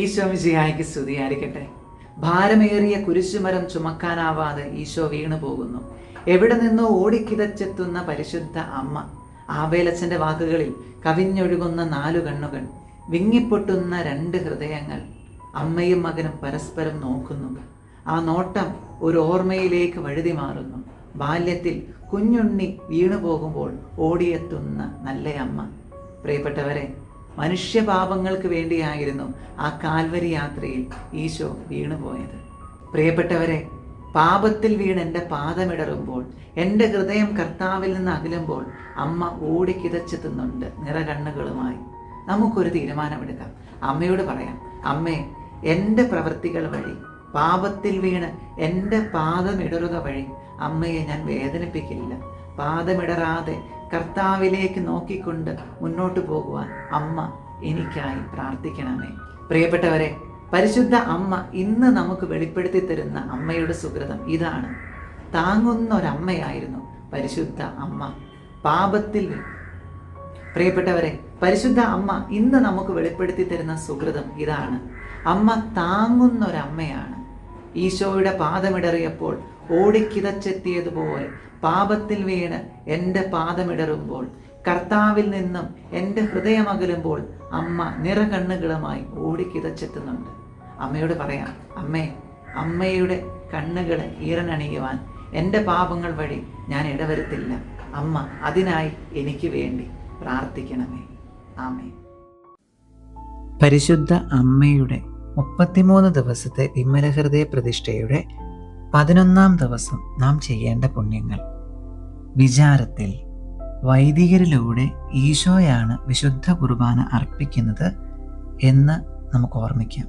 ഈശോ മിശിഹായ്ക്ക് സ്തുതിയായിരിക്കട്ടെ. ഭാരമേറിയ കുരിശുമരം ചുമക്കാനാവാതെ ഈശോ വീണു പോകുന്നു. എവിടെ നിന്നോ ഓടിക്കിതച്ചെത്തുന്ന പരിശുദ്ധ അമ്മ. ആബേലച്ചൻ്റെ വാക്കുകളിൽ കവിഞ്ഞൊഴുകുന്ന 4 കണ്ണുകൾ, വിങ്ങിപ്പൊട്ടുന്ന 2 ഹൃദയങ്ങൾ. അമ്മയും മകനും പരസ്പരം നോക്കുന്നു. ആ നോട്ടം ഒരു ഓർമ്മയിലേക്ക് വഴുതി മാറുന്നു. ബാല്യത്തിൽ കുഞ്ഞുണ്ണി വീണു പോകുമ്പോൾ ഓടിയെത്തുന്ന നല്ല അമ്മ. പ്രിയപ്പെട്ടവരെ, മനുഷ്യപാപങ്ങൾക്ക് വേണ്ടിയായിരുന്നു ആ കാൽവരി യാത്രയിൽ ഈശോ വീണുപോയത്. പ്രിയപ്പെട്ടവരെ, പാപത്തിൽ വീണ് എൻ്റെ പാദമിടറുമ്പോൾ, എൻ്റെ ഹൃദയം കർത്താവിൽ നിന്ന് അകലുമ്പോൾ അമ്മ ഓടിക്കിതച്ചെത്തുന്നുണ്ട് നിറകണ്ണുകളുമായി. നമുക്കൊരു തീരുമാനമെടുക്കാം. അമ്മയോട് പറയാം, അമ്മേ, എൻ്റെ പ്രവൃത്തികൾ വഴി, പാപത്തിൽ വീണ് എൻ്റെ പാദമിടറുക വഴി അമ്മയെ ഞാൻ വേദനിപ്പിക്കില്ല. പാദമിടറാതെ കർത്താവിലേക്ക് നോക്കിക്കൊണ്ട് മുന്നോട്ട് പോകുവാൻ അമ്മ എനിക്കായി പ്രാർത്ഥിക്കണമേ. പ്രിയപ്പെട്ടവരെ, പരിശുദ്ധ അമ്മ ഇന്ന് നമുക്ക് വെളിപ്പെടുത്തി തരുന്ന അമ്മയുടെ സുകൃതം ഇതാണ്. താങ്ങുന്ന ഒരമ്മയായിരുന്നു പരിശുദ്ധ അമ്മ പാപത്തിൽ. പ്രിയപ്പെട്ടവരെ, പരിശുദ്ധ അമ്മ ഇന്ന് നമുക്ക് വെളിപ്പെടുത്തി തരുന്ന സുകൃതം ഇതാണ്. അമ്മ താങ്ങുന്ന ഒരമ്മയാണ്. ഈശോയുടെ പാദമിടറിയപ്പോൾ ഓടിക്കിതച്ചെത്തിയതുപോലെ പാപത്തിൽ വീണ് എൻ്റെ പാദമിടറുമ്പോൾ, കർത്താവിൽ നിന്നും എൻ്റെ ഹൃദയമകലുമ്പോൾ അമ്മ നിറകണ്ണുകളുമായി ഓടിക്കിതച്ചെത്തുന്നുണ്ട്. അമ്മയോട് പറയാം, അമ്മേ, അമ്മയുടെ കണ്ണുകളെ ഈറനണിയുവാൻ എൻ്റെ പാപങ്ങൾ വഴി ഞാൻ ഇടവരുത്തില്ല. അമ്മ അതിനായി എനിക്ക് വേണ്ടി പ്രാർത്ഥിക്കണമേ. ആമേൻ. പരിശുദ്ധ അമ്മയുടെ 33 ദിവസത്തെ വിമലഹൃദയ പ്രതിഷ്ഠയുടെ 11ാം ദിവസം നാം ചെയ്യേണ്ട പുണ്യങ്ങൾ. വിചാരത്തിൽ വൈദികരിലൂടെ ഈശോയാണ് വിശുദ്ധ കുർബാന അർപ്പിക്കുന്നത് എന്ന് നമുക്ക് ഓർമ്മിക്കാം.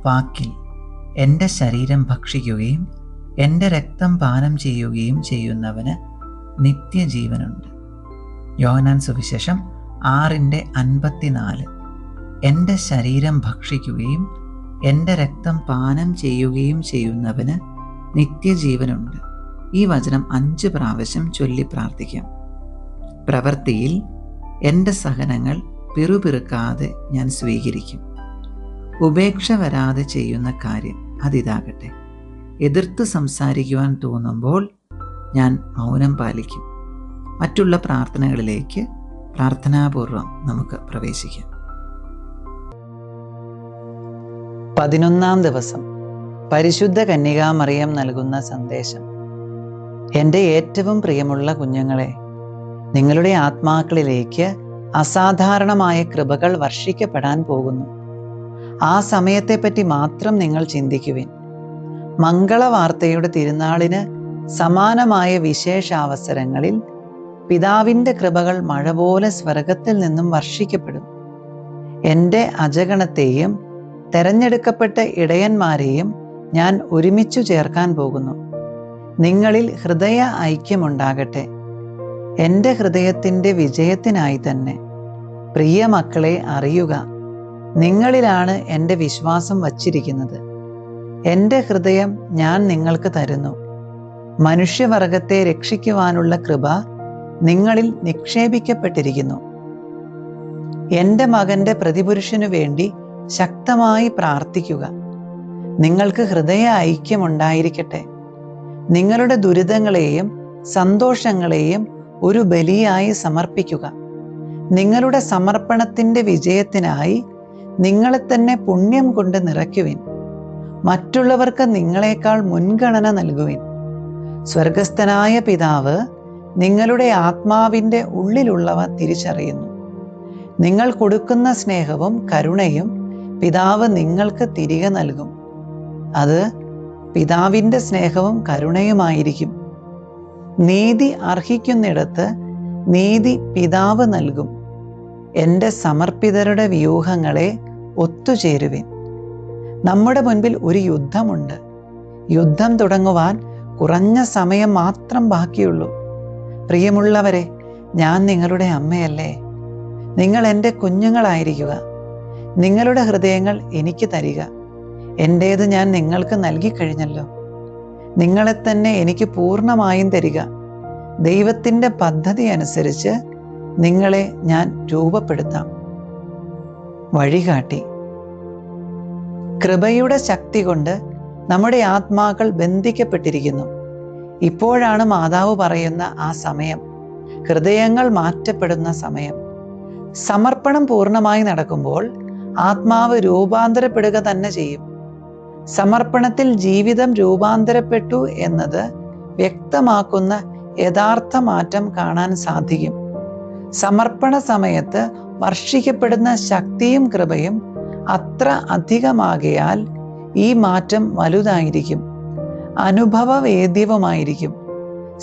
വാക്കിൽ എൻ്റെ ശരീരം ഭക്ഷിക്കുകയും എൻ്റെ രക്തം പാനം ചെയ്യുകയും ചെയ്യുന്നവന് നിത്യജീവനുണ്ട്. യോഹന്നാൻ സുവിശേഷം 6:54. എൻ്റെ ശരീരം ഭക്ഷിക്കുകയും എൻ്റെ രക്തം പാനം ചെയ്യുകയും ചെയ്യുന്നവന് നിത്യജീവനുണ്ട്. ഈ വചനം 5 പ്രാവശ്യം ചൊല്ലി പ്രാർത്ഥിക്കാം. പ്രവൃത്തിയിൽ എൻ്റെ സഹനങ്ങൾ പിറുപിറുക്കാതെ ഞാൻ സ്വീകരിക്കും. ഉപേക്ഷ വരാതെ ചെയ്യുന്ന കാര്യം അതിതാകട്ടെ. എതിർത്ത് സംസാരിക്കുവാൻ തോന്നുമ്പോൾ ഞാൻ മൗനം പാലിക്കും. മറ്റുള്ള പ്രാർത്ഥനകളിലേക്ക് പ്രാർത്ഥനാപൂർവം നമുക്ക് പ്രവേശിക്കാം. 11ാം ദിവസം പരിശുദ്ധ കന്യകാമറിയം നൽകുന്ന സന്ദേശം. എൻ്റെ ഏറ്റവും പ്രിയമുള്ള കുഞ്ഞുങ്ങളെ, നിങ്ങളുടെ ആത്മാക്കളിലേക്ക് അസാധാരണമായ കൃപകൾ വർഷിക്കപ്പെടാൻ പോകുന്നു. ആ സമയത്തെപ്പറ്റി മാത്രം നിങ്ങൾ ചിന്തിക്കുവിൻ. മംഗളവാർത്തയുടെ തിരുനാളിന് സമാനമായ വിശേഷാവസരങ്ങളിൽ പിതാവിൻ്റെ കൃപകൾ മഴ പോലെ സ്വർഗത്തിൽ നിന്നും വർഷിക്കപ്പെടും. എൻ്റെ അജഗണത്തെയും തെരഞ്ഞെടുക്കപ്പെട്ട ഇടയന്മാരെയും ഞാൻ ഒരുമിച്ചു ചേർക്കാൻ പോകുന്നു. നിങ്ങളിൽ ഹൃദയ ഐക്യമുണ്ടാകട്ടെ. എൻ്റെ ഹൃദയത്തിൻ്റെ വിജയത്തിനായി തന്നെ. പ്രിയ മക്കളെ, അറിയുക, നിങ്ങളിലാണ് എൻ്റെ വിശ്വാസം വച്ചിരിക്കുന്നത്. എൻ്റെ ഹൃദയം ഞാൻ നിങ്ങൾക്ക് തരുന്നു. മനുഷ്യവർഗത്തെ രക്ഷിക്കുവാനുള്ള കൃപ നിങ്ങളിൽ നിക്ഷേപിക്കപ്പെട്ടിരിക്കുന്നു. എൻ്റെ മകൻ്റെ പ്രതിപുരുഷനു വേണ്ടി ശക്തമായി പ്രാർത്ഥിക്കുക. നിങ്ങൾക്ക് ഹൃദയ ഐക്യമുണ്ടായിരിക്കട്ടെ. നിങ്ങളുടെ ദുരിതങ്ങളെയും സന്തോഷങ്ങളെയും ഒരു ബലിയായി സമർപ്പിക്കുക. നിങ്ങളുടെ സമർപ്പണത്തിൻ്റെ വിജയത്തിനായി നിങ്ങളെ തന്നെ പുണ്യം കൊണ്ട് നിറയ്ക്കുവിൻ. മറ്റുള്ളവർക്ക് നിങ്ങളെക്കാൾ മുൻഗണന നൽകുവിൻ. സ്വർഗസ്ഥനായ പിതാവ് നിങ്ങളുടെ ആത്മാവിൻ്റെ ഉള്ളിലുള്ളവ തിരിച്ചറിയുന്നു. നിങ്ങൾ കൊടുക്കുന്ന സ്നേഹവും കരുണയും പിതാവ് നിങ്ങൾക്ക് തിരികെ നൽകും. അത് പിതാവിൻ്റെ സ്നേഹവും കരുണയുമായിരിക്കും. നീതി അർഹിക്കുന്നിടത്ത് നീതി പിതാവ് നൽകും. എൻ്റെ സമർപ്പിതരുടെ വ്യൂഹങ്ങളെ ഒത്തുചേരുവിൻ. നമ്മുടെ മുൻപിൽ ഒരു യുദ്ധമുണ്ട്. യുദ്ധം തുടങ്ങുവാൻ കുറഞ്ഞ സമയം മാത്രം ബാക്കിയുള്ളൂ. പ്രിയമുള്ളവരെ, ഞാൻ നിങ്ങളുടെ അമ്മയല്ലേ? നിങ്ങൾ എൻ്റെ കുഞ്ഞുങ്ങളായിരിക്കുക. നിങ്ങളുടെ ഹൃദയങ്ങൾ എനിക്ക് തരിക. എൻ്റേത് ഞാൻ നിങ്ങൾക്ക് നൽകിക്കഴിഞ്ഞല്ലോ. നിങ്ങളെ തന്നെ എനിക്ക് പൂർണ്ണമായും തരിക. ദൈവത്തിൻ്റെ പദ്ധതി അനുസരിച്ച് നിങ്ങളെ ഞാൻ രൂപപ്പെടുത്താം. വഴികാട്ടി. കൃപയുടെ ശക്തി കൊണ്ട് നമ്മുടെ ആത്മാക്കൾ ബന്ധിക്കപ്പെട്ടിരിക്കുന്നു. ഇപ്പോഴാണ് മാതാവ് പറയുന്ന ആ സമയം, ഹൃദയങ്ങൾ മാറ്റപ്പെടുന്ന സമയം. സമർപ്പണം പൂർണ്ണമായി നടക്കുമ്പോൾ ആത്മാവ് രൂപാന്തരപ്പെടുക തന്നെ ചെയ്യും. സമർപ്പണത്തിൽ ജീവിതം രൂപാന്തരപ്പെട്ടു എന്നത് വ്യക്തമാക്കുന്ന യഥാർത്ഥ മാറ്റം കാണാൻ സാധിക്കും. സമർപ്പണ സമയത്ത് വർഷിക്കപ്പെടുന്ന ശക്തിയും കൃപയും അത്ര അധികമാകയാൽ ഈ മാറ്റം വലുതായിരിക്കും, അനുഭവവേദ്യവുമായിരിക്കും.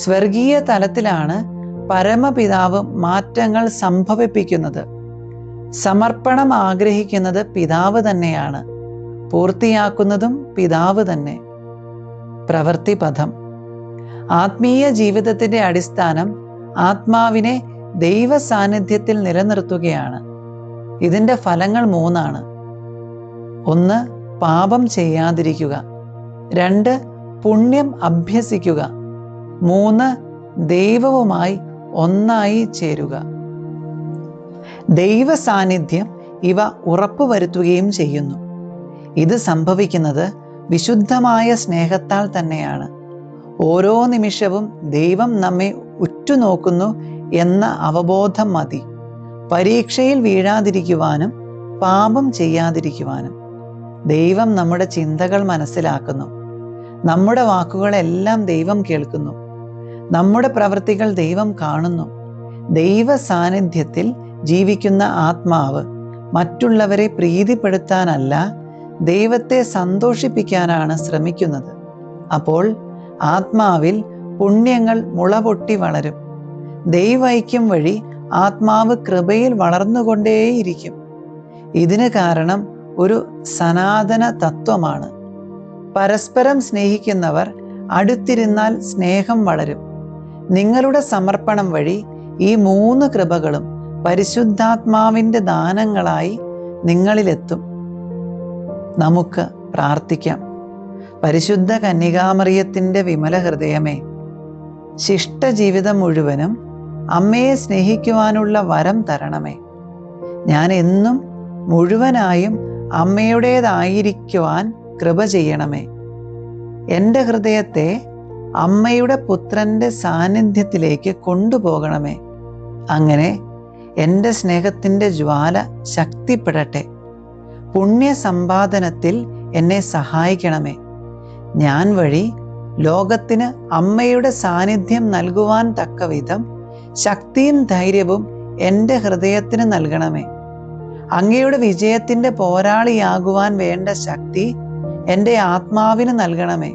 സ്വർഗീയ തലത്തിലാണ് പരമപിതാവ് മാറ്റങ്ങൾ സംഭവിപ്പിക്കുന്നത്. സമർപ്പണം ആഗ്രഹിക്കുന്നത് പിതാവ് തന്നെയാണ്, പൂർത്തിയാക്കുന്നതും പിതാവ് തന്നെ. പ്രവൃത്തിപഥം. ആത്മീയ ജീവിതത്തിന്റെ അടിസ്ഥാനം ആത്മാവിനെ ദൈവ സാന്നിധ്യത്തിൽ നിലനിർത്തുകയാണ്. ഇതിന്റെ ഫലങ്ങൾ 3 1. പാപം ചെയ്യാതിരിക്കുക. 2. പുണ്യം അഭ്യസിക്കുക. 3. ദൈവവുമായി ഒന്നായി ചേരുക. ദൈവ സാന്നിധ്യം ഇവ ഉറപ്പുവരുത്തുകയും ചെയ്യുന്നു. ഇത് സംഭവിക്കുന്നത് വിശുദ്ധമായ സ്നേഹത്താൽ തന്നെയാണ്. ഓരോ നിമിഷവും ദൈവം നമ്മെ ഉറ്റുനോക്കുന്നു എന്ന അവബോധം മതി പരീക്ഷയിൽ വീഴാതിരിക്കുവാനും പാപം ചെയ്യാതിരിക്കുവാനും. ദൈവം നമ്മുടെ ചിന്തകൾ മനസ്സിലാക്കുന്നു. നമ്മുടെ വാക്കുകളെല്ലാം ദൈവം കേൾക്കുന്നു. നമ്മുടെ പ്രവൃത്തികൾ ദൈവം കാണുന്നു. ദൈവ സാന്നിധ്യത്തിൽ ജീവിക്കുന്ന ആത്മാവ് മറ്റുള്ളവരെ പ്രീതിപ്പെടുത്താനല്ല, ദൈവത്തെ സന്തോഷിപ്പിക്കാനാണ് ശ്രമിക്കുന്നത്. അപ്പോൾ ആത്മാവിൽ പുണ്യങ്ങൾ മുളപൊട്ടി വളരും. ദൈവൈക്യം വഴി ആത്മാവ് കൃപയിൽ വളർന്നുകൊണ്ടേയിരിക്കും. ഇതിന് കാരണം ഒരു സനാതന തത്വമാണ്. പരസ്പരം സ്നേഹിക്കുന്നവർ അടുത്തിരുന്നാൽ സ്നേഹം വളരും. നിങ്ങളുടെ സമർപ്പണം വഴി ഈ 3 കൃപകളും പരിശുദ്ധാത്മാവിൻ്റെ ദാനങ്ങളായി നിങ്ങളിലെത്തും. നമുക്ക് പ്രാർത്ഥിക്കാം. പരിശുദ്ധ കന്യകാമറിയത്തിൻ്റെ വിമല ഹൃദയമേ, ശിഷ്ടജീവിതം മുഴുവനും അമ്മയെ സ്നേഹിക്കുവാനുള്ള വരം തരണമേ. ഞാൻ എന്നും മുഴുവനായും അമ്മയുടേതായിരിക്കുവാൻ കൃപ ചെയ്യണമേ. എൻ്റെ ഹൃദയത്തെ അമ്മയുടെ പുത്രൻ്റെ സാന്നിധ്യത്തിലേക്ക് കൊണ്ടുപോകണമേ. അങ്ങനെ എൻ്റെ സ്നേഹത്തിൻ്റെ ജ്വാല ശക്തിപ്പെടട്ടെ. പുണ്യസമ്പാദനത്തിൽ എന്നെ സഹായിക്കണമേ. ഞാൻ വഴി ലോകത്തിന് അമ്മയുടെ സാന്നിധ്യം നൽകുവാൻ തക്കവിധം ശക്തിയും ധൈര്യവും എൻ്റെ ഹൃദയത്തിന് നൽകണമേ. അങ്ങയുടെ വിജയത്തിൻ്റെ പോരാളിയാകുവാൻ വേണ്ട ശക്തി എൻ്റെ ആത്മാവിന് നൽകണമേ.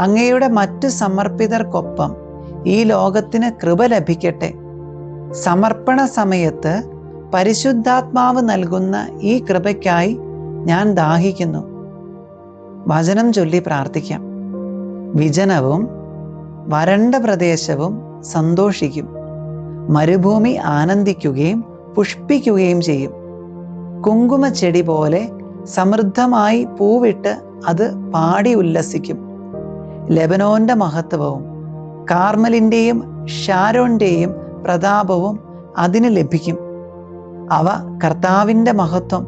അങ്ങയുടെ മറ്റു സമർപ്പിതർക്കൊപ്പം ഈ ലോകത്തിന് കൃപ ലഭിക്കട്ടെ. സമർപ്പണ സമയത്ത് പരിശുദ്ധാത്മാവ് നൽകുന്ന ഈ കൃപയ്ക്കായി ഞാൻ ദാഹിക്കുന്നു. വചനം ചൊല്ലി പ്രാർത്ഥിക്കാം. വിജനവും വരണ്ട പ്രദേശവും സന്തോഷിക്കും. മരുഭൂമി ആനന്ദിക്കുകയും പുഷ്പിക്കുകയും ചെയ്യും. കുങ്കുമച്ചെടി പോലെ സമൃദ്ധമായി പൂവിട്ട് അത് പാടി ഉല്ലസിക്കും. ലെബനോന്റെ മഹത്വവും കാർമലിൻ്റെയും ഷാരോന്റെയും പ്രതാപവും അതിന് ലഭിക്കും. അവ കർത്താവിൻ്റെ മഹത്വം,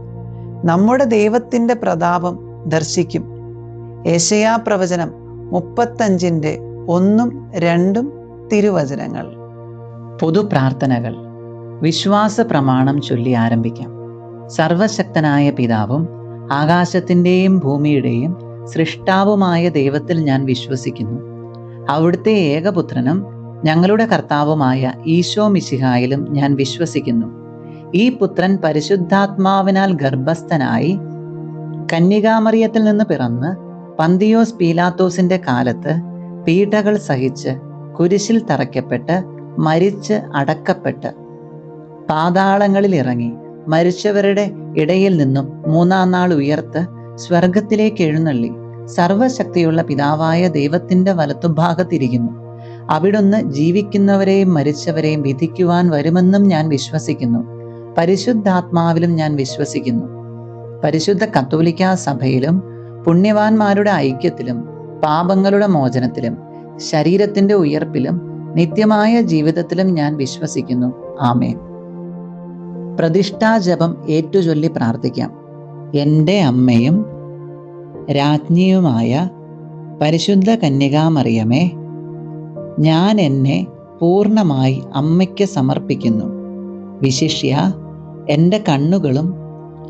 നമ്മുടെ ദൈവത്തിൻ്റെ പ്രതാപം ദർശിക്കും. യെശയ്യാ പ്രവചനം 35:1-2 തിരുവചനങ്ങൾ. പൊതുപ്രാർത്ഥനകൾ. വിശ്വാസ പ്രമാണം ചൊല്ലി ആരംഭിക്കാം. സർവശക്തനായ പിതാവും ആകാശത്തിൻ്റെയും ഭൂമിയുടെയും സൃഷ്ടാവുമായ ദൈവത്തിൽ ഞാൻ വിശ്വസിക്കുന്നു. അവിടുത്തെ ഏകപുത്രനും ഞങ്ങളുടെ കർത്താവുമായ ഈശോ മിശിഹായിലും ഞാൻ വിശ്വസിക്കുന്നു. ഈ പുത്രൻ പരിശുദ്ധാത്മാവിനാൽ ഗർഭസ്ഥനായി കന്യകാമറിയത്തിൽ നിന്ന് പിറന്ന് പന്തിയോസ് പീലാത്തോസിന്റെ കാലത്ത് പീഡകൾ സഹിച്ച് കുരിശിൽ തറയ്ക്കപ്പെട്ട് മരിച്ച് അടക്കപ്പെട്ട് പാതാളങ്ങളിൽ ഇറങ്ങി മരിച്ചവരുടെ ഇടയിൽ നിന്നും 3-ാം നാൾ ഉയർത്ത് സ്വർഗത്തിലേക്ക് എഴുന്നള്ളി സർവശക്തിയുള്ള പിതാവായ ദൈവത്തിന്റെ വലത്തുഭാഗത്തിരിക്കുന്നു. അവിടുന്ന് ജീവിക്കുന്നവരെയും മരിച്ചവരെയും വിധിക്കുവാൻ വരുമെന്നും ഞാൻ വിശ്വസിക്കുന്നു. പരിശുദ്ധാത്മാവിലും ഞാൻ വിശ്വസിക്കുന്നു. പരിശുദ്ധ കത്തോലിക്കാ സഭയിലും പുണ്യവാന്മാരുടെ ഐക്യത്തിലും പാപങ്ങളുടെ മോചനത്തിലും ശരീരത്തിന്റെ ഉയർപ്പിലും നിത്യമായ ജീവിതത്തിലും ഞാൻ വിശ്വസിക്കുന്നു. ആമേൻ. പ്രതിഷ്ഠാജപം ഏറ്റുചൊല്ലി പ്രാർത്ഥിക്കാം. എൻ്റെ അമ്മയും രാജ്ഞിയുമായ പരിശുദ്ധ കന്യകാമറിയമേ, ഞാൻ എന്നെ പൂർണ്ണമായി അമ്മയ്ക്ക് സമർപ്പിക്കുന്നു. വിശിഷ്യ എൻ്റെ കണ്ണുകളും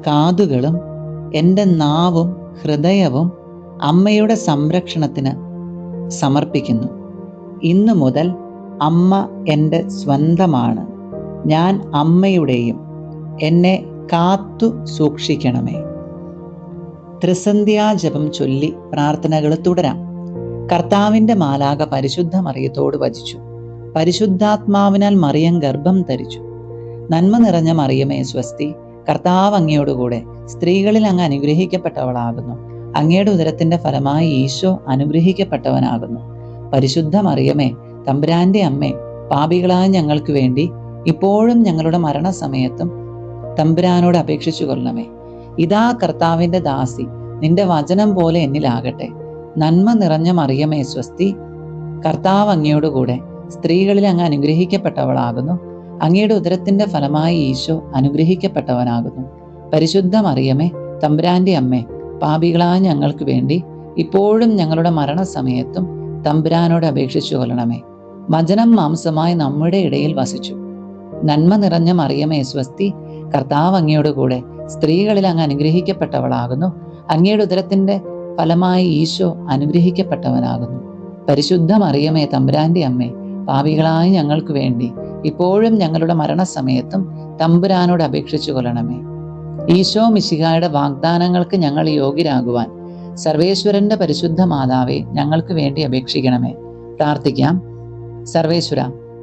കാതുകളും എൻ്റെ നാവും ഹൃദയവും അമ്മയുടെ സംരക്ഷണത്തിന് സമർപ്പിക്കുന്നു. ഇന്നു മുതൽ അമ്മ എൻ്റെ സ്വന്തമാണ്. ഞാൻ അമ്മയുടെയും. എന്നെ കാത്തു സൂക്ഷിക്കണമേ. ത്രിസന്ധ്യാജപം ചൊല്ലി പ്രാർത്ഥനകൾ തുടരാം. കർത്താവിൻ്റെ മാലാഖ പരിശുദ്ധ മറിയത്തോട് വചിച്ചു. പരിശുദ്ധാത്മാവിനാൽ മറിയം ഗർഭം ധരിച്ചു. നന്മ നിറഞ്ഞ മറിയമേ സ്വസ്തി, കർത്താവ് അങ്ങയോടുകൂടെ സ്ത്രീകളിൽ അങ്ങ് അനുഗ്രഹിക്കപ്പെട്ടവളാകുന്നു. അങ്ങയുടെ ഉദരത്തിന്റെ ഫലമായി ഈശോ അനുഗ്രഹിക്കപ്പെട്ടവനാകുന്നു. പരിശുദ്ധ മറിയമേ, തമ്പുരാന്റെ അമ്മേ, പാപികളായ ഞങ്ങൾക്ക് വേണ്ടി ഇപ്പോഴും ഞങ്ങളുടെ മരണസമയത്തും തമ്പുരാനോട് അപേക്ഷിച്ചു കൊള്ളണമേ. ഇതാ കർത്താവിന്റെ ദാസി, നിന്റെ വചനം പോലെ എന്നിലാകട്ടെ. നന്മ നിറഞ്ഞ മറിയമേ സ്വസ്തി, കർത്താവ് അങ്ങയോടുകൂടെ സ്ത്രീകളിൽ അങ്ങ് അനുഗ്രഹിക്കപ്പെട്ടവളാകുന്നു. അങ്ങയുടെ ഉദരത്തിന്റെ ഫലമായി ഈശോ അനുഗ്രഹിക്കപ്പെട്ടവനാകുന്നു. പരിശുദ്ധ മറിയമേ, തമ്പുരാന്റെ അമ്മേ, പാപികളായ ഞങ്ങൾക്ക് വേണ്ടി ഇപ്പോഴും ഞങ്ങളുടെ മരണസമയത്തും തമ്പുരാനോട് അപേക്ഷിച്ചു കൊള്ളണമേ. വചനം മാംസമായി നമ്മുടെ ഇടയിൽ വസിച്ചു. നന്മ നിറഞ്ഞ മറിയമേ സ്വസ്തി, കർത്താവ് അങ്ങയോടുകൂടെ സ്ത്രീകളിൽ അങ്ങ് അനുഗ്രഹിക്കപ്പെട്ടവളാകുന്നു. അങ്ങയുടെ ഉദരത്തിന്റെ ഫലമായി ഈശോ അനുഗ്രഹിക്കപ്പെട്ടവനാകുന്നു. പരിശുദ്ധ മറിയമേ, തമ്പുരാന്റെ അമ്മേ, പാപികളായ ഞങ്ങൾക്ക് വേണ്ടി ഇപ്പോഴും ഞങ്ങളുടെ മരണസമയത്തും തമ്പുരാനോട് അപേക്ഷിച്ചു കൊള്ളണമേ. ഈശോ മിശിഹായുടെ വാഗ്ദാനങ്ങൾക്ക് ഞങ്ങൾ യോഗ്യരാകുവാൻ സർവേശ്വരന്റെ പരിശുദ്ധ മാതാവേ, ഞങ്ങൾക്ക് വേണ്ടി അപേക്ഷിക്കണമേ. പ്രാർത്ഥിക്കാം. സർവേശ്വര,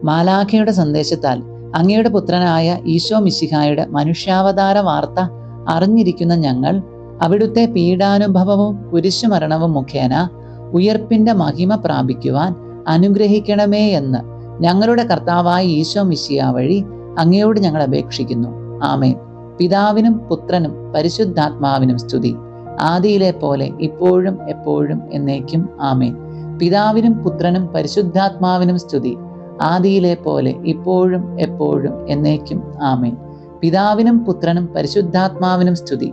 മാലാഖയുടെ സന്ദേശത്താൽ അങ്ങയുടെ പുത്രനായ ഈശോ മിശിഹായുടെ മനുഷ്യാവതാര വാർത്ത അറിഞ്ഞിരിക്കുന്ന ഞങ്ങൾ അവിടുത്തെ പീഡാനുഭവവും കുരിശുമരണവും മുഖേന ഉയർപ്പിന്റെ മഹിമ പ്രാപിക്കുവാൻ അനുഗ്രഹിക്കണമേ എന്ന് ഞങ്ങളുടെ കർത്താവായ ഈശോ മിശിഹാ വഴി അങ്ങയോട് ഞങ്ങൾ അപേക്ഷിക്കുന്നു. ആമേൻ. പിതാവിനും പുത്രനും പരിശുദ്ധാത്മാവിനും സ്തുതി, ആദിയിലെ പോലെ ഇപ്പോഴും എപ്പോഴും എന്നേക്കും. ആമേൻ. പിതാവിനും പുത്രനും പരിശുദ്ധാത്മാവിനും സ്തുതി, ആദിയിലെ പോലെ ഇപ്പോഴും എപ്പോഴും എന്നേക്കും. ആമേൻ. പിതാവിനും പുത്രനും പരിശുദ്ധാത്മാവിനും സ്തുതി,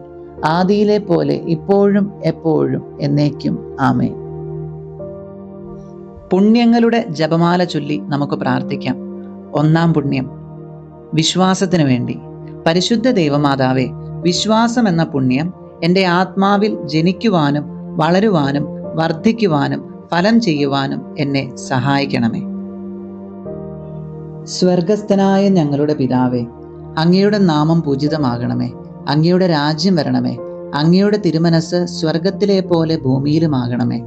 ആദിയിലെ പോലെ ഇപ്പോഴും എപ്പോഴും എന്നേക്കും. ആമേൻ. പുണ്യങ്ങളുടെ ജപമാല ചൊല്ലി നമുക്ക് പ്രാർത്ഥിക്കാം. ഒന്നാം പുണ്യം, വിശ്വാസത്തിനു വേണ്ടി. പരിശുദ്ധ ദൈവമാതാവേ, വിശ്വാസം എന്ന പുണ്യം എൻ്റെ ആത്മാവിൽ ജനിക്കുവാനും വളരുവാനും വർദ്ധിക്കുവാനും ഫലം ചെയ്യുവാനും എന്നെ സഹായിക്കണമേ. സ്വർഗസ്ഥനായ ഞങ്ങളുടെ പിതാവേ, അങ്ങയുടെ നാമം പൂജിതമാകണമേ. അങ്ങയുടെ രാജ്യം വരണമേ. അങ്ങയുടെ തിരുമനസ് സ്വർഗത്തിലെ പോലെ ഭൂമിയിലുമാകണമേ.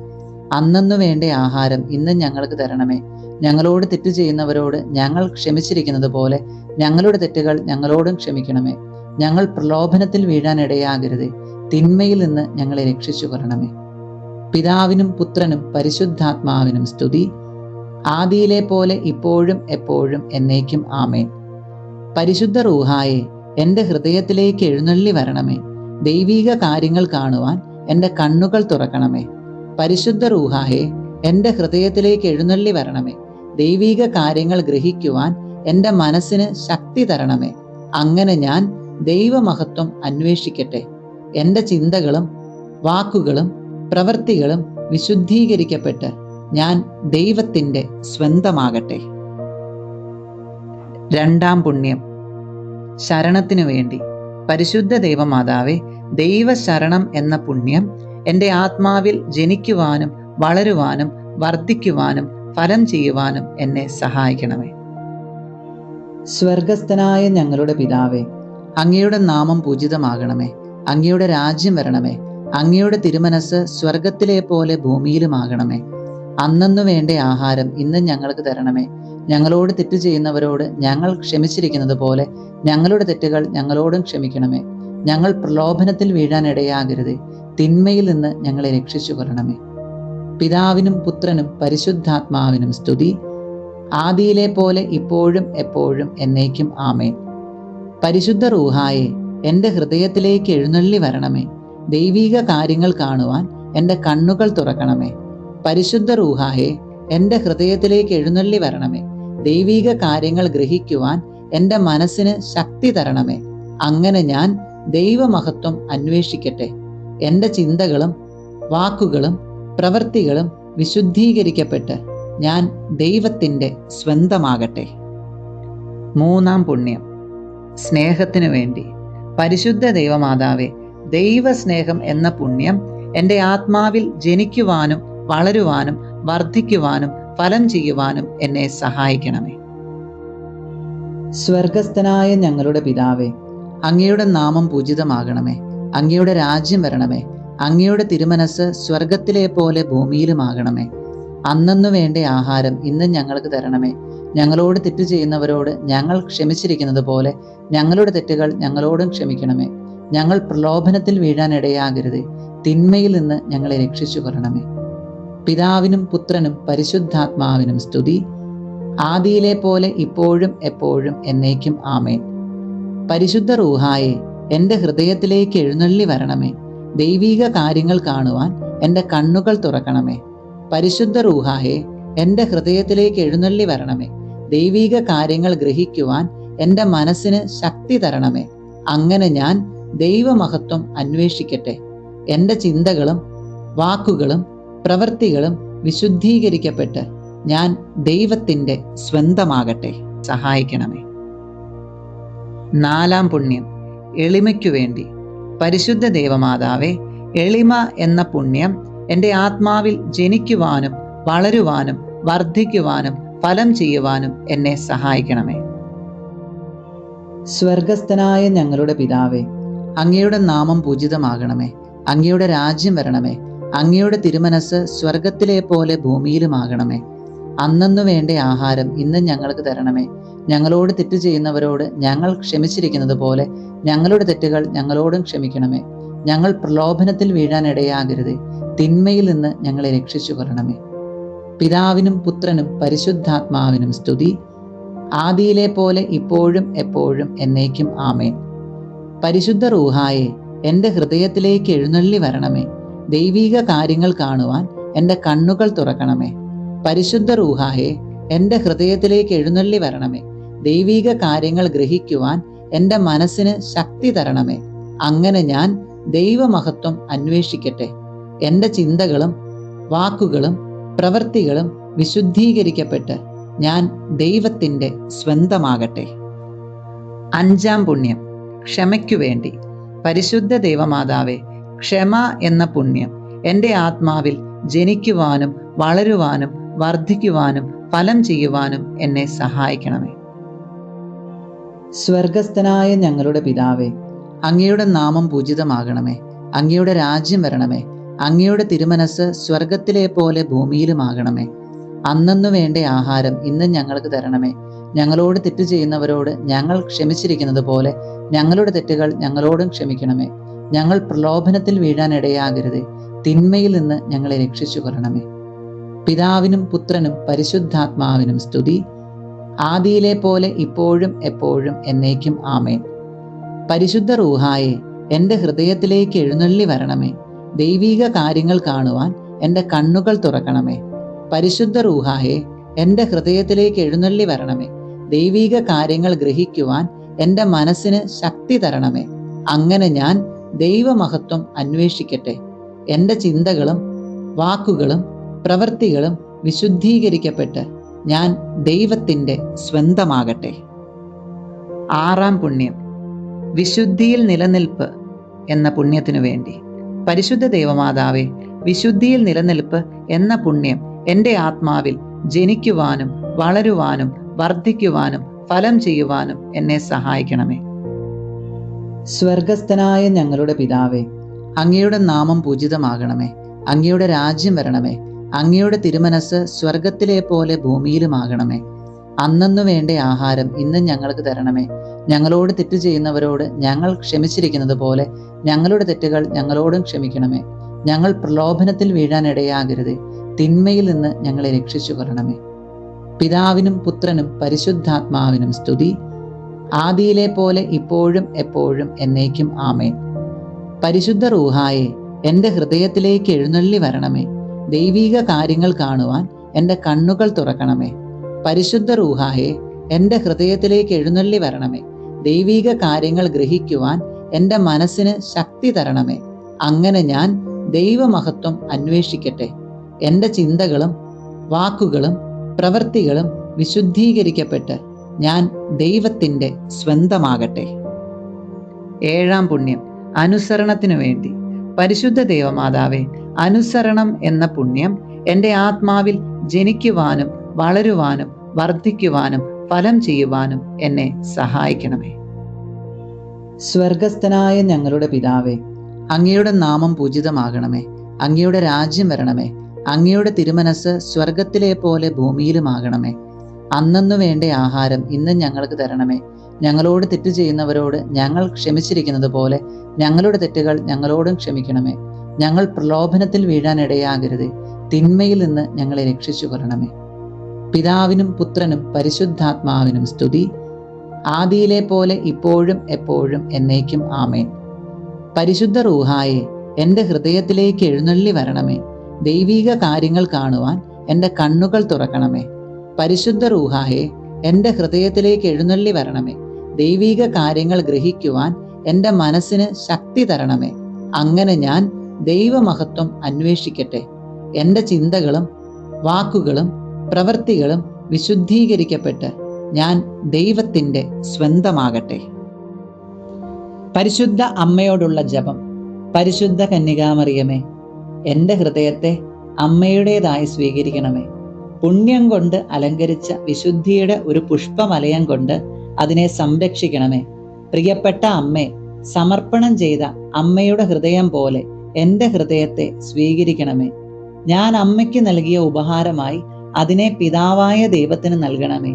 അന്നന്നു വേണ്ട ആഹാരം ഇന്ന് ഞങ്ങൾക്ക് തരണമേ. ഞങ്ങളോട് തെറ്റ് ചെയ്യുന്നവരോട് ഞങ്ങൾ ക്ഷമിച്ചിരിക്കുന്നത് പോലെ ഞങ്ങളുടെ തെറ്റുകൾ ഞങ്ങളോടും ക്ഷമിക്കണമേ. ഞങ്ങൾ പ്രലോഭനത്തിൽ വീഴാൻ ഇടയാകരുതേ. തിന്മയിൽ നിന്ന് ഞങ്ങളെ രക്ഷിച്ചു കൊള്ളണമേ. പിതാവിനും പുത്രനും പരിശുദ്ധാത്മാവിനും സ്തുതി, ആദിയിലെ പോലെ ഇപ്പോഴും എപ്പോഴും എന്നേക്കും. ആമേൻ. പരിശുദ്ധ റൂഹായെ, എൻ്റെ ഹൃദയത്തിലേക്ക് എഴുന്നള്ളി വരണമേ. ദൈവീക കാര്യങ്ങൾ കാണുവാൻ എൻ്റെ കണ്ണുകൾ തുറക്കണമേ. പരിശുദ്ധ റൂഹായെ, എൻ്റെ ഹൃദയത്തിലേക്ക് എഴുന്നള്ളി വരണമേ. ദൈവീക കാര്യങ്ങൾ ഗ്രഹിക്കുവാൻ എൻ്റെ മനസ്സിന് ശക്തി തരണമേ. അങ്ങനെ ഞാൻ ദൈവമഹത്വം അന്വേഷിക്കട്ടെ. എൻ്റെ ചിന്തകളും വാക്കുകളും പ്രവൃത്തികളും വിശുദ്ധീകരിക്കപ്പെട്ട് ഞാൻ ദൈവത്തിൻ്റെ സ്വന്തമാകട്ടെ. രണ്ടാം പുണ്യം, ശരണത്തിനു വേണ്ടി. പരിശുദ്ധ ദൈവമാതാവേ, ദൈവശരണം എന്ന പുണ്യം എൻ്റെ ആത്മാവിൽ ജനിക്കുവാനും വളരുവാനും വർദ്ധിക്കുവാനും ഫലം ചെയ്യുവാനും എന്നെ സഹായിക്കണമേ. സ്വർഗസ്ഥനായ ഞങ്ങളുടെ പിതാവേ, അങ്ങയുടെ നാമം പൂജിതമാകണമേ. അങ്ങയുടെ രാജ്യം വരണമേ. അങ്ങയുടെ തിരുമനസ് സ്വർഗത്തിലെ പോലെ ഭൂമിയിലുമാകണമേ. അന്നന്നു വേണ്ട ആഹാരം ഇന്ന് ഞങ്ങൾക്ക് തരണമേ. ഞങ്ങളോട് തെറ്റ് ചെയ്യുന്നവരോട് ഞങ്ങൾ ക്ഷമിച്ചിരിക്കുന്നത് പോലെ ഞങ്ങളുടെ തെറ്റുകൾ ഞങ്ങളോടും ക്ഷമിക്കണമേ. ഞങ്ങൾ പ്രലോഭനത്തിൽ വീഴാൻ ഇടയാകരുതേ. തിന്മയിൽ നിന്ന് ഞങ്ങളെ രക്ഷിച്ചു കൊള്ളണമേ. പിതാവിനും പുത്രനും പരിശുദ്ധാത്മാവിനും സ്തുതി, ആദിയിലെ പോലെ ഇപ്പോഴും എപ്പോഴും എന്നേക്കും. ആമേൻ. പരിശുദ്ധ റൂഹായെ, എൻ്റെ ഹൃദയത്തിലേക്ക് എഴുന്നള്ളി വരണമേ. ദൈവീക കാര്യങ്ങൾ കാണുവാൻ എൻ്റെ കണ്ണുകൾ തുറക്കണമേ. പരിശുദ്ധ റൂഹായെ, എൻ്റെ ഹൃദയത്തിലേക്ക് എഴുന്നള്ളി വരണമേ. ദൈവീക കാര്യങ്ങൾ ഗ്രഹിക്കുവാൻ എൻ്റെ മനസ്സിന് ശക്തി തരണമേ. അങ്ങനെ ഞാൻ ദൈവമഹത്വം അന്വേഷിക്കട്ടെ. എൻ്റെ ചിന്തകളും വാക്കുകളും പ്രവൃത്തികളും വിശുദ്ധീകരിക്കപ്പെട്ട് ഞാൻ ദൈവത്തിൻ്റെ സ്വന്തമാകട്ടെ. മൂന്നാം പുണ്യം, സ്നേഹത്തിനു വേണ്ടി. പരിശുദ്ധ ദൈവമാതാവേ, ദൈവസ്നേഹം എന്ന പുണ്യം എൻ്റെ ആത്മാവിൽ ജനിക്കുവാനും വളരുവാനും വർദ്ധിക്കുവാനും ഫലം ചെയ്യുവാനും എന്നെ സഹായിക്കണമേ. സ്വർഗസ്ഥനായ ഞങ്ങളുടെ പിതാവേ, അങ്ങയുടെ നാമം പൂജിതമാകണമേ. അങ്ങയുടെ രാജ്യം വരണമേ. അങ്ങയുടെ തിരുമനസ് സ്വർഗത്തിലെ പോലെ ഭൂമിയിലുമാകണമേ. അന്നന്നു വേണ്ട ആഹാരം ഇന്ന് ഞങ്ങൾക്ക് തരണമേ. ഞങ്ങളോട് തെറ്റ് ചെയ്യുന്നവരോട് ഞങ്ങൾ ക്ഷമിച്ചിരിക്കുന്നത് പോലെ ഞങ്ങളുടെ തെറ്റുകൾ ഞങ്ങളോടും ക്ഷമിക്കണമേ. ഞങ്ങൾ പ്രലോഭനത്തിൽ വീഴാൻ ഇടയാകരുതേ. തിന്മയിൽ നിന്ന് ഞങ്ങളെ രക്ഷിച്ചു കൊള്ളണമേ. പിതാവിനും പുത്രനും പരിശുദ്ധാത്മാവിനും സ്തുതി, ആദിയിലെ പോലെ ഇപ്പോഴും എപ്പോഴും എന്നേക്കും ആമേൻ. പരിശുദ്ധ റൂഹായെ, എൻ്റെ ഹൃദയത്തിലേക്ക് എഴുന്നള്ളി വരണമേ. ദൈവീക കാര്യങ്ങൾ കാണുവാൻ എൻ്റെ കണ്ണുകൾ തുറക്കണമേ. പരിശുദ്ധ റൂഹായെ, എൻ്റെ ഹൃദയത്തിലേക്ക് എഴുന്നള്ളി വരണമേ. ദൈവീക കാര്യങ്ങൾ ഗ്രഹിക്കുവാൻ എൻ്റെ മനസ്സിന് ശക്തി തരണമേ. അങ്ങനെ ഞാൻ ദൈവമഹത്വം അന്വേഷിക്കട്ടെ. എൻ്റെ ചിന്തകളും വാക്കുകളും പ്രവൃത്തികളും വിശുദ്ധീകരിക്കപ്പെട്ട് ഞാൻ ദൈവത്തിൻ്റെ സ്വന്തമാകട്ടെ. സഹായിക്കണമേ. നാലാം പുണ്യം, എളിമയ്ക്കു വേണ്ടി. പരിശുദ്ധ ദൈവമാതാവേ, എളിമ എന്ന പുണ്യം എൻ്റെ ആത്മാവിൽ ജനിക്കുവാനും വളരുവാനും വർദ്ധിക്കുവാനും ഫലം ചെയ്യുവാനും എന്നെ സഹായിക്കണമേ. സ്വർഗസ്ഥനായ ഞങ്ങളുടെ പിതാവേ, അങ്ങയുടെ നാമം പൂജിതമാകണമേ. അങ്ങയുടെ രാജ്യം വരണമേ. അങ്ങയുടെ തിരുമനസ് സ്വർഗത്തിലെ പോലെ ഭൂമിയിലുമാകണമേ. അന്നന്നു വേണ്ട ആഹാരം ഇന്ന് ഞങ്ങൾക്ക് തരണമേ. ഞങ്ങളോട് തെറ്റ് ചെയ്യുന്നവരോട് ഞങ്ങൾ ക്ഷമിച്ചിരിക്കുന്നത് പോലെ ഞങ്ങളുടെ തെറ്റുകൾ ഞങ്ങളോടും ക്ഷമിക്കണമേ. ഞങ്ങൾ പ്രലോഭനത്തിൽ വീഴാൻ ഇടയാകരുതേ. തിന്മയിൽ നിന്ന് ഞങ്ങളെ രക്ഷിച്ചു കൊള്ളണമേ. പിതാവിനും പുത്രനും പരിശുദ്ധാത്മാവിനും സ്തുതി, ആദിയിലെ പോലെ ഇപ്പോഴും എപ്പോഴും എന്നേക്കും ആമേൻ. പരിശുദ്ധ റൂഹായെ, എൻ്റെ ഹൃദയത്തിലേക്ക് എഴുന്നള്ളി വരണമേ. ദൈവീക കാര്യങ്ങൾ കാണുവാൻ എൻ്റെ കണ്ണുകൾ തുറക്കണമേ. പരിശുദ്ധ റൂഹായെ, എൻ്റെ ഹൃദയത്തിലേക്ക് എഴുന്നള്ളി വരണമേ. ദൈവീക കാര്യങ്ങൾ ഗ്രഹിക്കുവാൻ എൻ്റെ മനസ്സിന് ശക്തി തരണമേ. അങ്ങനെ ഞാൻ ദൈവമഹത്വം അന്വേഷിക്കട്ടെ. എൻ്റെ ചിന്തകളും വാക്കുകളും പ്രവൃത്തികളും വിശുദ്ധീകരിക്കപ്പെട്ട് ഞാൻ ദൈവത്തിൻ്റെ സ്വന്തമാകട്ടെ. അഞ്ചാം പുണ്യം, ക്ഷമയ്ക്കു വേണ്ടി. പരിശുദ്ധ ദൈവമാതാവേ, ക്ഷമ എന്ന പുണ്യം എൻ്റെ ആത്മാവിൽ ജനിക്കുവാനും വളരുവാനും വർദ്ധിക്കുവാനും ഫലം ചെയ്യുവാനും എന്നെ സഹായിക്കണമേ. സ്വർഗസ്ഥനായ ഞങ്ങളുടെ പിതാവേ, അങ്ങയുടെ നാമം പൂജിതമാകണമേ. അങ്ങയുടെ രാജ്യം വരണമേ. അങ്ങയുടെ തിരുമനസ് സ്വർഗത്തിലെ പോലെ ഭൂമിയിലുമാകണമേ. അന്നന്നു വേണ്ട ആഹാരം ഇന്ന് ഞങ്ങൾക്ക് തരണമേ. ഞങ്ങളോട് തെറ്റ് ചെയ്യുന്നവരോട് ഞങ്ങൾ ക്ഷമിച്ചിരിക്കുന്നത് പോലെ ഞങ്ങളുടെ തെറ്റുകൾ ഞങ്ങളോടും ക്ഷമിക്കണമേ. ഞങ്ങൾ പ്രലോഭനത്തിൽ വീഴാൻ ഇടയാകരുതേ. തിന്മയിൽ നിന്ന് ഞങ്ങളെ രക്ഷിച്ചു കൊള്ളണമേ. പിതാവിനും പുത്രനും പരിശുദ്ധാത്മാവിനും സ്തുതി, ആദിയിലെ പോലെ ഇപ്പോഴും എപ്പോഴും എന്നേക്കും ആമേൻ. പരിശുദ്ധ റൂഹായെ, എൻ്റെ ഹൃദയത്തിലേക്ക് എഴുന്നള്ളി വരണമേ. ദൈവീക കാര്യങ്ങൾ കാണുവാൻ എൻ്റെ കണ്ണുകൾ തുറക്കണമേ. പരിശുദ്ധ റൂഹായെ, എൻ്റെ ഹൃദയത്തിലേക്ക് എഴുന്നള്ളി വരണമേ. ദൈവീക കാര്യങ്ങൾ ഗ്രഹിക്കുവാൻ എൻ്റെ മനസ്സിന് ശക്തി തരണമേ. അങ്ങനെ ഞാൻ ദൈവമഹത്വം അന്വേഷിക്കട്ടെ. എൻ്റെ ചിന്തകളും വാക്കുകളും പ്രവൃത്തികളും വിശുദ്ധീകരിക്കപ്പെട്ട് ഞാൻ ദൈവത്തിൻ്റെ സ്വന്തമാകട്ടെ. ആറാം പുണ്യം, വിശുദ്ധിയിൽ നിലനിൽപ്പ് എന്ന പുണ്യത്തിനു വേണ്ടി. പരിശുദ്ധ ദൈവമാതാവേ, വിശുദ്ധിയിൽ നിലനിൽപ്പ് എന്ന പുണ്യം എൻ്റെ ആത്മാവിൽ ജനിക്കുവാനും വളരുവാനും വർദ്ധിക്കുവാനും ഫലം ചെയ്യുവാനും എന്നെ സഹായിക്കണമേ. സ്വർഗസ്ഥനായ ഞങ്ങളുടെ പിതാവേ, അങ്ങയുടെ നാമം പൂജിതമാകണമേ. അങ്ങയുടെ രാജ്യം വരണമേ. അങ്ങയുടെ തിരുമനസ് സ്വർഗത്തിലെ പോലെ ഭൂമിയിലുമാകണമേ. അന്നന്നു വേണ്ട ആഹാരം ഇന്ന് ഞങ്ങൾക്ക് തരണമേ. ഞങ്ങളോട് തെറ്റ് ചെയ്യുന്നവരോട് ഞങ്ങൾ ക്ഷമിച്ചിരിക്കുന്നത് പോലെ ഞങ്ങളുടെ തെറ്റുകൾ ഞങ്ങളോടും ക്ഷമിക്കണമേ. ഞങ്ങൾ പ്രലോഭനത്തിൽ വീഴാൻ ഇടയാകരുതേ. തിന്മയിൽ നിന്ന് ഞങ്ങളെ രക്ഷിച്ചു കൊള്ളണമേ. പിതാവിനും പുത്രനും പരിശുദ്ധാത്മാവിനും സ്തുതി, ആദിയിലെ പോലെ ഇപ്പോഴും എപ്പോഴും എന്നേക്കും ആമേൻ. പരിശുദ്ധ റൂഹായെ, എൻ്റെ ഹൃദയത്തിലേക്ക് എഴുന്നള്ളി വരണമേ. ദൈവീക കാര്യങ്ങൾ കാണുവാൻ എൻ്റെ കണ്ണുകൾ തുറക്കണമേ. പരിശുദ്ധ റൂഹായെ, എൻ്റെ ഹൃദയത്തിലേക്ക് എഴുന്നള്ളി വരണമേ. ദൈവീക കാര്യങ്ങൾ ഗ്രഹിക്കുവാൻ എൻ്റെ മനസ്സിന് ശക്തി തരണമേ. അങ്ങനെ ഞാൻ ദൈവമഹത്വം അന്വേഷിക്കട്ടെ. എൻ്റെ ചിന്തകളും വാക്കുകളും പ്രവൃത്തികളും വിശുദ്ധീകരിക്കപ്പെട്ട് ഞാൻ ദൈവത്തിൻ്റെ സ്വന്തമാകട്ടെ. ഏഴാം പുണ്യം, അനുസരണത്തിനു വേണ്ടി. പരിശുദ്ധ ദൈവമാതാവേ, അനുസരണം എന്ന പുണ്യം എൻ്റെ ആത്മാവിൽ ജനിക്കുവാനും വളരുവാനും വർദ്ധിക്കുവാനും ഫലം ചെയ്യുവാനും എന്നെ സഹായിക്കണമേ. സ്വർഗസ്ഥനായ ഞങ്ങളുടെ പിതാവേ, അങ്ങയുടെ നാമം പൂജിതമാകണമേ. അങ്ങയുടെ രാജ്യം വരണമേ. അങ്ങയുടെ തിരുമനസ് സ്വർഗത്തിലെ പോലെ ഭൂമിയിലുമാകണമേ. അന്നന്നു വേണ്ട ആഹാരം ഇന്ന് ഞങ്ങൾക്ക് തരണമേ. ഞങ്ങളോട് തെറ്റ് ചെയ്യുന്നവരോട് ഞങ്ങൾ ക്ഷമിച്ചിരിക്കുന്നത് പോലെ ഞങ്ങളുടെ തെറ്റുകൾ ഞങ്ങളോടും ക്ഷമിക്കണമേ. ഞങ്ങൾ പ്രലോഭനത്തിൽ വീഴാനിടയാകരുതേ. തിന്മയിൽ നിന്ന് ഞങ്ങളെ രക്ഷിച്ചു കൊള്ളണമേ. പിതാവിനും പുത്രനും പരിശുദ്ധാത്മാവിനും സ്തുതി, ആദിയിലെ പോലെ ഇപ്പോഴും എപ്പോഴും എന്നേക്കും ആമേൻ. പരിശുദ്ധ റൂഹായെ, എൻ്റെ ഹൃദയത്തിലേക്ക് എഴുന്നള്ളി വരണമേ. ദൈവിക കാര്യങ്ങൾ കാണുവാൻ എൻ്റെ കണ്ണുകൾ തുറക്കണമേ. പരിശുദ്ധ റൂഹായെ, എൻ്റെ ഹൃദയത്തിലേക്ക് എഴുന്നള്ളി വരണമേ. ദൈവിക കാര്യങ്ങൾ ഗ്രഹിക്കുവാൻ എൻ്റെ മനസ്സിന് ശക്തി തരണമേ. അങ്ങനെ ഞാൻ ദൈവമഹത്വം അന്വേഷിക്കട്ടെ. എൻ്റെ ചിന്തകളും വാക്കുകളും പ്രവൃത്തികളും വിശുദ്ധീകരിക്കപ്പെട്ട് ഞാൻ ദൈവത്തിൻ്റെ സ്വന്തമാകട്ടെ. പരിശുദ്ധ അമ്മയോടുള്ള ജപം. പരിശുദ്ധ കന്യകാമറിയമേ, എൻ്റെ ഹൃദയത്തെ അമ്മയുടേതായി സ്വീകരിക്കണമേ. പുണ്യം കൊണ്ട് അലങ്കരിച്ച വിശുദ്ധിയുടെ ഒരു പുഷ്പമലയം കൊണ്ട് അതിനെ സംരക്ഷിക്കണമേ. പ്രിയപ്പെട്ട അമ്മേ, സമർപ്പണം ചെയ്ത അമ്മയുടെ ഹൃദയം പോലെ എൻ്റെ ഹൃദയത്തെ സ്വീകരിക്കണമേ. ഞാൻ അമ്മയ്ക്ക് നൽകിയ ഉപഹാരമായി അതിനെ പിതാവായ ദൈവത്തിന് നൽകണമേ.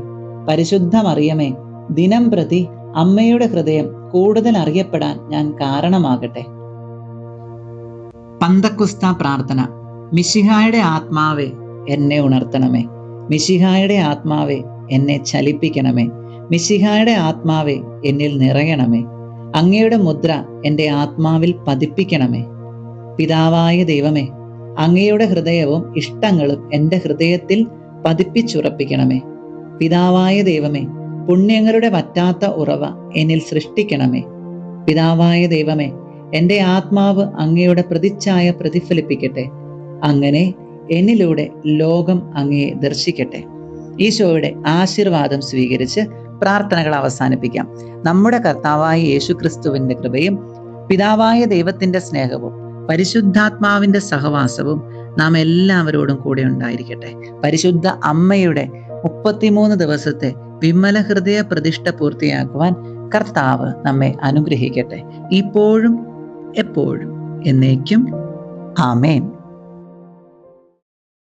പരിശുദ്ധ മറിയമേ, ദിനം പ്രതി അമ്മയുടെ ഹൃദയം കൂടുതൽ അറിയപ്പെടാൻ ഞാൻ കാരണമാകട്ടെ. പന്തക്കുസ്ത പ്രാർത്ഥന. മിശിഹായുടെ ആത്മാവേ, എന്നെ ഉണർത്തണമേ. മിശിഹായുടെ ആത്മാവേ, എന്നെ ചലിപ്പിക്കണമേ. മിശിഹായുടെ ആത്മാവേ, എന്നിൽ നിറയണമേ. അങ്ങയുടെ മുദ്ര എൻ്റെ ആത്മാവിൽ പതിപ്പിക്കണമേ. പിതാവായ ദൈവമേ, അങ്ങയുടെ ഹൃദയവും ഇഷ്ടങ്ങളും എൻ്റെ ഹൃദയത്തിൽ പതിപ്പിച്ചുറപ്പിക്കണമേ. പിതാവായ ദൈവമേ, പുണ്യങ്ങളുടെ വറ്റാത്ത ഉറവ എന്നിൽ സൃഷ്ടിക്കണമേ. പിതാവായ ദൈവമേ, എൻ്റെ ആത്മാവ് അങ്ങയുടെ പ്രതിച്ഛായ പ്രതിഫലിപ്പിക്കട്ടെ. അങ്ങനെ എന്നിലൂടെ ലോകം അങ്ങയെ ദർശിക്കട്ടെ. ഈശോയുടെ ആശീർവാദം സ്വീകരിച്ച് പ്രാർത്ഥനകൾ അവസാനിപ്പിക്കാം. നമ്മുടെ കർത്താവായ യേശുക്രിസ്തുവിന്റെ കൃപയും പിതാവായ ദൈവത്തിന്റെ സ്നേഹവും പരിശുദ്ധാത്മാവിന്റെ സഹവാസവും നാം എല്ലാവരോടും കൂടെ ഉണ്ടായിരിക്കട്ടെ. പരിശുദ്ധ അമ്മയുടെ 33 ദിവസത്തെ വിമല ഹൃദയ പ്രതിഷ്ഠ പൂർത്തിയാക്കുവാൻ കർത്താവ് നമ്മെ അനുഗ്രഹിക്കട്ടെ. ഇപ്പോഴും എപ്പോഴും എന്നേക്കും ആമേൻ.